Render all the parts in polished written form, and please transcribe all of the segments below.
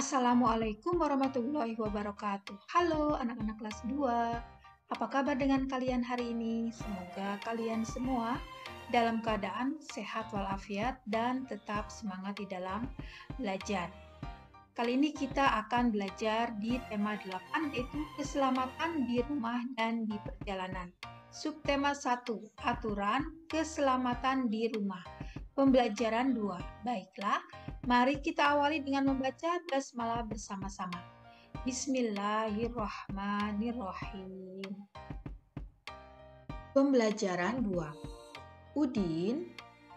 Assalamualaikum warahmatullahi wabarakatuh. Halo anak-anak kelas 2. Apa kabar dengan kalian hari ini? Semoga kalian semua dalam keadaan sehat walafiat dan tetap semangat di dalam belajar. Kali ini kita akan belajar di tema 8, yaitu keselamatan di rumah dan di perjalanan. Subtema 1, aturan keselamatan di rumah. Pembelajaran 2. Baiklah, mari kita awali dengan membaca basmalah bersama-sama. Bismillahirrahmanirrahim. Pembelajaran 2. Udin,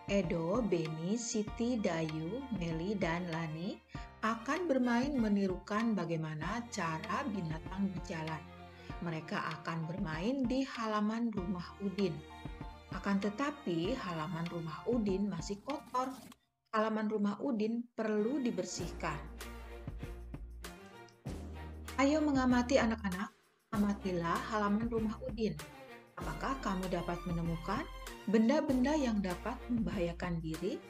Edo, Beni, Siti, Dayu, Meli, dan Lani akan bermain menirukan bagaimana cara binatang berjalan. Mereka akan bermain di halaman rumah Udin. Akan tetapi halaman rumah Udin masih kotor. Halaman rumah Udin perlu dibersihkan. Ayo mengamati anak-anak, amatilah halaman rumah Udin. Apakah kamu dapat menemukan benda-benda yang dapat membahayakan diri?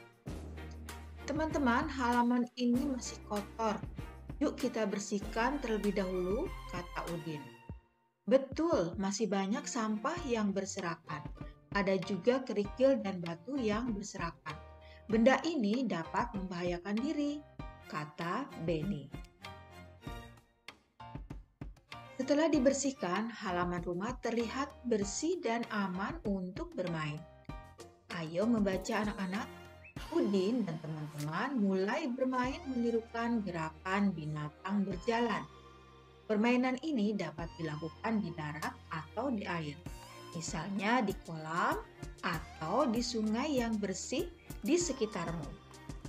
Teman-teman, halaman ini masih kotor. Yuk kita bersihkan terlebih dahulu, kata Udin. Betul, masih banyak sampah yang berserakan. Ada juga kerikil dan batu yang berserakan. Benda ini dapat membahayakan diri, kata Beni. Setelah dibersihkan, halaman rumah terlihat bersih dan aman untuk bermain. Ayo membaca anak-anak. Udin dan teman-teman mulai bermain menirukan gerakan binatang berjalan. Permainan ini dapat dilakukan di darat atau di air. Misalnya di kolam atau di sungai yang bersih di sekitarmu.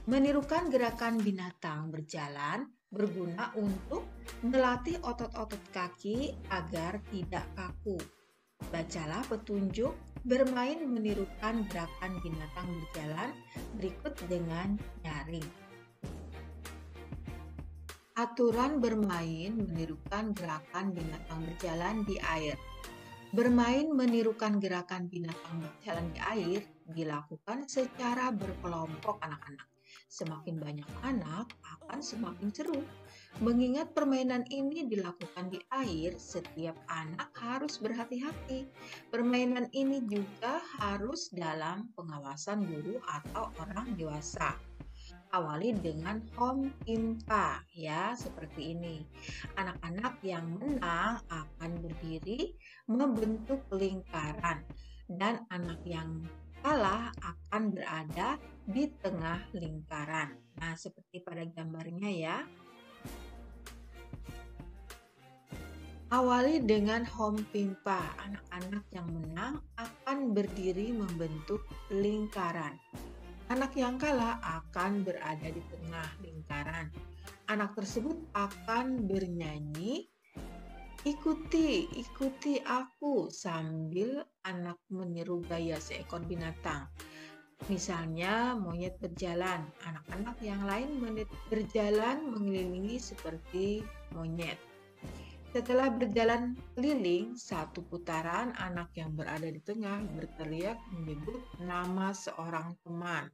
Menirukan gerakan binatang berjalan berguna untuk melatih otot-otot kaki agar tidak kaku. Bacalah petunjuk bermain menirukan gerakan binatang berjalan berikut dengan nyaring. Aturan bermain menirukan gerakan binatang berjalan di air. Bermain menirukan gerakan binatang berjalan di air dilakukan secara berkelompok anak-anak. Semakin banyak anak akan semakin seru. Mengingat permainan ini dilakukan di air, setiap anak harus berhati-hati. Permainan ini juga harus dalam pengawasan guru atau orang dewasa. Awali dengan home impa, ya, seperti ini. Anak-anak yang menang akan berdiri membentuk lingkaran dan anak yang kalah akan berada di tengah lingkaran. Nah, seperti pada gambarnya ya. Awali dengan home pimpa. Anak-anak yang menang akan berdiri membentuk lingkaran. Anak yang kalah akan berada di tengah lingkaran. Anak tersebut akan bernyanyi, ikuti aku, sambil anak meniru gaya seekor binatang. Misalnya monyet berjalan, anak-anak yang lain berjalan mengelilingi seperti monyet. Setelah berjalan keliling satu putaran, anak yang berada di tengah berteriak menyebut nama seorang teman.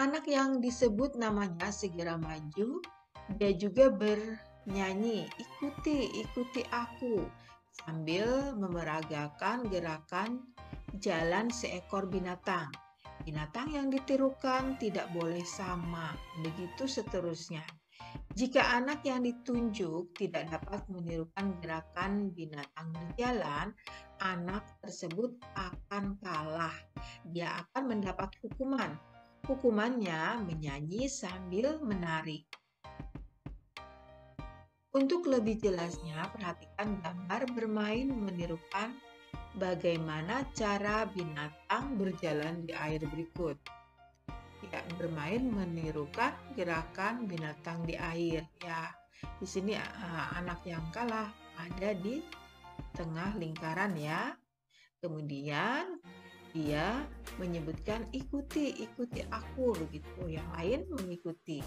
Anak yang disebut namanya segera maju, dia juga bernyanyi, ikuti aku, sambil memeragakan gerakan jalan seekor binatang. Binatang yang ditirukan tidak boleh sama, begitu seterusnya. Jika anak yang ditunjuk tidak dapat menirukan gerakan binatang berjalan, anak tersebut akan kalah. Dia akan mendapat hukuman. Hukumannya menyanyi sambil menari. Untuk lebih jelasnya, perhatikan gambar bermain menirukan bagaimana cara binatang berjalan di air berikut. Ya, bermain menirukan gerakan binatang di air. Ya, di sini anak yang kalah ada di tengah lingkaran ya. Kemudian dia menyebutkan ikuti aku, begitu. Yang lain mengikuti.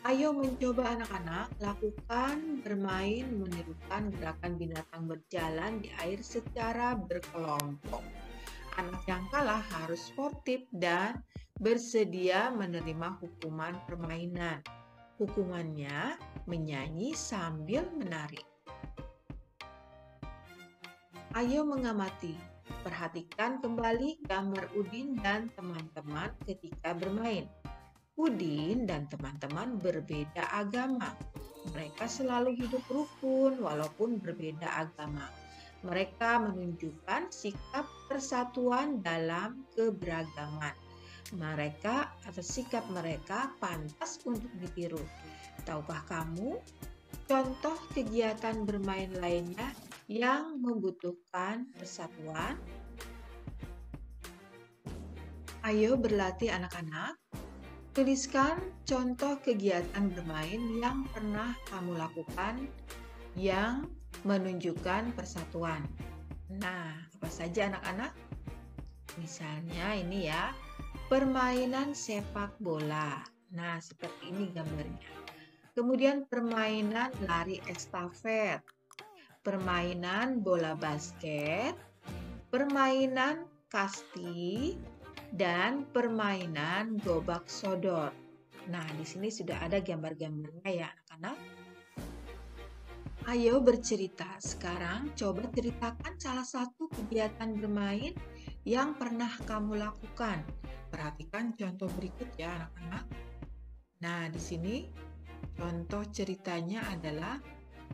Ayo mencoba anak-anak, lakukan bermain menirukan gerakan binatang berjalan di air secara berkelompok. Anak yang kalah harus sportif dan bersedia menerima hukuman permainan. Hukumannya menyanyi sambil menari. Ayo mengamati. Perhatikan kembali gambar Udin dan teman-teman ketika bermain. Udin dan teman-teman berbeda agama. Mereka selalu hidup rukun walaupun berbeda agama. Mereka menunjukkan sikap persatuan dalam keberagaman. Mereka atau sikap mereka pantas untuk ditiru. Tahukah kamu contoh kegiatan bermain lainnya yang membutuhkan persatuan? Ayo berlatih anak-anak. Tuliskan contoh kegiatan bermain yang pernah kamu lakukan yang menunjukkan persatuan. Nah, apa saja anak-anak? Misalnya ini ya, permainan sepak bola. Nah, seperti ini gambarnya. Kemudian permainan lari estafet, permainan bola basket, permainan kasti, dan permainan gobak sodor. Nah, di sini sudah ada gambar-gambarnya ya anak-anak. Ayo bercerita. Sekarang coba ceritakan salah satu kegiatan bermain yang pernah kamu lakukan. Perhatikan contoh berikut ya anak-anak. Nah, di sini contoh ceritanya adalah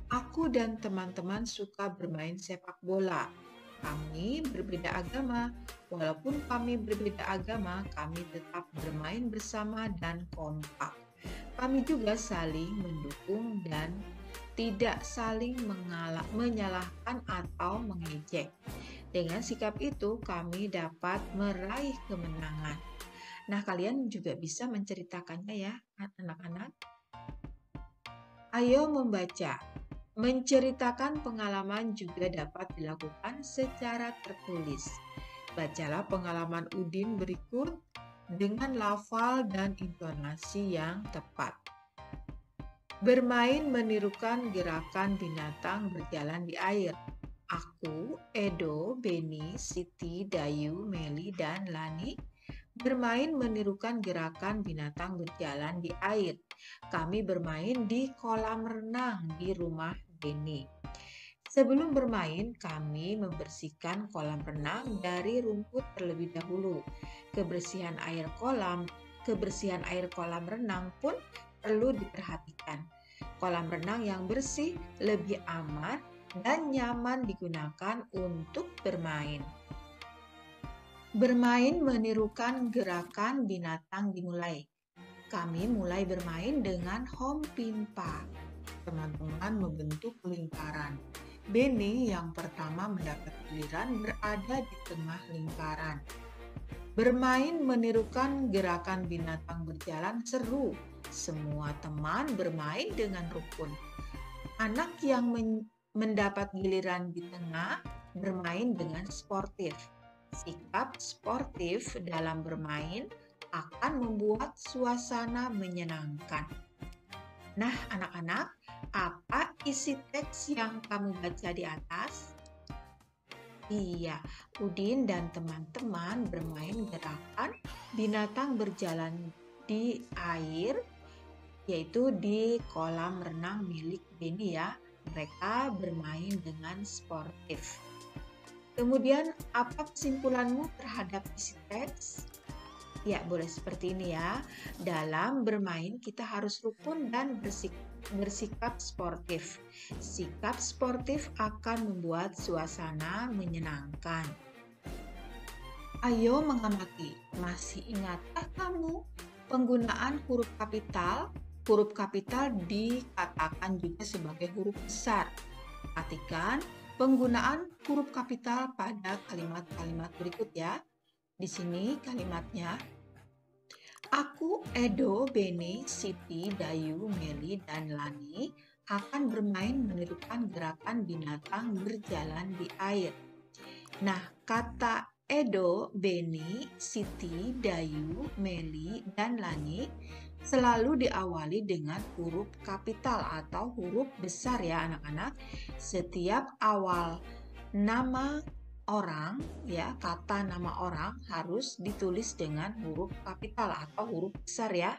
aku dan teman-teman suka bermain sepak bola. Kami berbeda agama. Walaupun kami berbeda agama, kami tetap bermain bersama dan kompak. Kami juga saling mendukung dan tidak saling menyalahkan atau mengejek. Dengan sikap itu, kami dapat meraih kemenangan. Nah, kalian juga bisa menceritakannya ya, anak-anak. Ayo membaca. Menceritakan pengalaman juga dapat dilakukan secara tertulis. Bacalah pengalaman Udin berikut dengan lafal dan intonasi yang tepat. Bermain menirukan gerakan binatang berjalan di air. Aku, Edo, Beni, Siti, Dayu, Meli, dan Lani bermain menirukan gerakan binatang berjalan di air. Kami bermain di kolam renang di rumah Beni. Sebelum bermain, kami membersihkan kolam renang dari rumput terlebih dahulu. Kebersihan air kolam renang pun perlu diperhatikan. Kolam renang yang bersih lebih aman dan nyaman digunakan untuk bermain. Bermain menirukan gerakan binatang dimulai. Kami mulai bermain dengan hom pimpa. Teman-teman membentuk lingkaran. Beni yang pertama mendapat giliran berada di tengah lingkaran. Bermain menirukan gerakan binatang berjalan seru. Semua teman bermain dengan rukun. Anak yang mendapat giliran di tengah bermain dengan sportif. Sikap sportif dalam bermain akan membuat suasana menyenangkan. Nah, anak-anak, apa isi teks yang kamu baca di atas? Iya, Udin dan teman-teman bermain gerakan binatang berjalan di air, yaitu di kolam renang milik Beni ya. Mereka bermain dengan sportif. Kemudian, apa kesimpulanmu terhadap isi teks? Ya, boleh seperti ini ya. Dalam bermain kita harus rukun dan bersikap sportif. Sikap sportif akan membuat suasana menyenangkan. Ayo mengamati. Masih ingatkah kamu penggunaan huruf kapital? Huruf kapital dikatakan juga sebagai huruf besar. Perhatikan penggunaan huruf kapital pada kalimat-kalimat berikut ya. Di sini kalimatnya. Aku, Edo, Beni, Siti, Dayu, Meli, dan Lani akan bermain menirukan gerakan binatang berjalan di air. Nah, kata Edo, Beni, Siti, Dayu, Meli, dan Lani selalu diawali dengan huruf kapital atau huruf besar ya anak-anak. Setiap awal nama orang, ya, kata nama orang harus ditulis dengan huruf kapital atau huruf besar ya.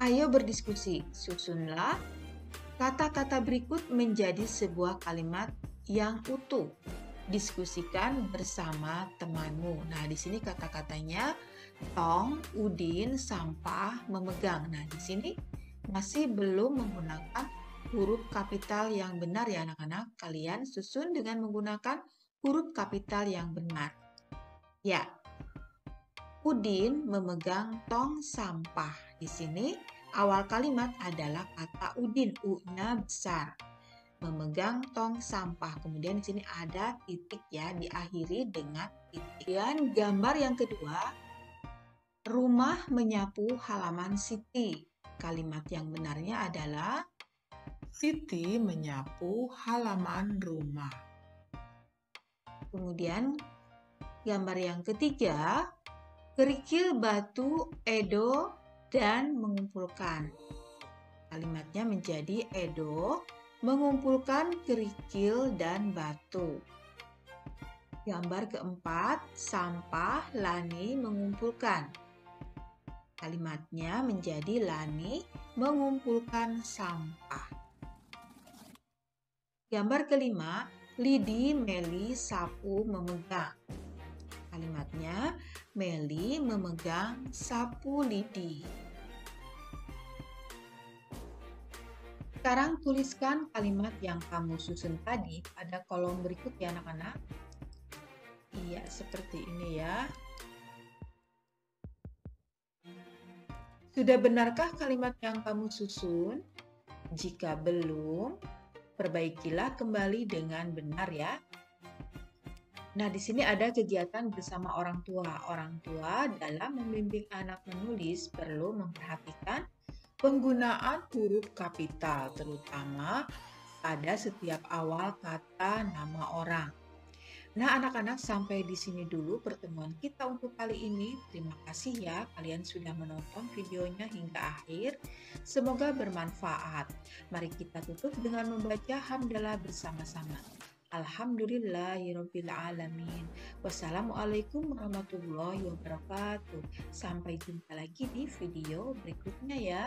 Ayo berdiskusi, susunlah kata-kata berikut menjadi sebuah kalimat yang utuh. Diskusikan bersama temanmu. Nah, di sini kata-katanya tong, udin, sampah, memegang. Nah, di sini masih belum menggunakan huruf kapital yang benar ya anak-anak. Kalian susun dengan menggunakan huruf kapital yang benar. Ya, Udin memegang tong sampah. Di sini awal kalimat adalah kata Udin, U-nya besar. Memegang tong sampah. Kemudian di sini ada titik ya, diakhiri dengan titik. Dan gambar yang kedua, rumah menyapu halaman Siti. Kalimat yang benarnya adalah Siti menyapu halaman rumah. Kemudian gambar yang ketiga, kerikil batu Edo dan mengumpulkan. Kalimatnya menjadi Edo mengumpulkan kerikil dan batu. Gambar keempat, sampah Lani mengumpulkan. Kalimatnya menjadi Lani mengumpulkan sampah. Gambar kelima, Lidi, Meli, sapu memegang. Kalimatnya, Meli memegang sapu Lidi. Sekarang tuliskan kalimat yang kamu susun tadi pada kolom berikut ya anak-anak. Iya, seperti ini ya. Sudah benarkah kalimat yang kamu susun? Jika belum, perbaikilah kembali dengan benar ya. Nah, di sini ada kegiatan bersama orang tua. Orang tua dalam membimbing anak menulis perlu memperhatikan penggunaan huruf kapital, terutama pada setiap awal kata nama orang. Nah, anak-anak, sampai di sini dulu pertemuan kita untuk kali ini. Terima kasih ya, kalian sudah menonton videonya hingga akhir. Semoga bermanfaat. Mari kita tutup dengan membaca hamdalah bersama-sama. Alhamdulillahirabbil alamin. Wassalamualaikum warahmatullahi wabarakatuh. Sampai jumpa lagi di video berikutnya ya.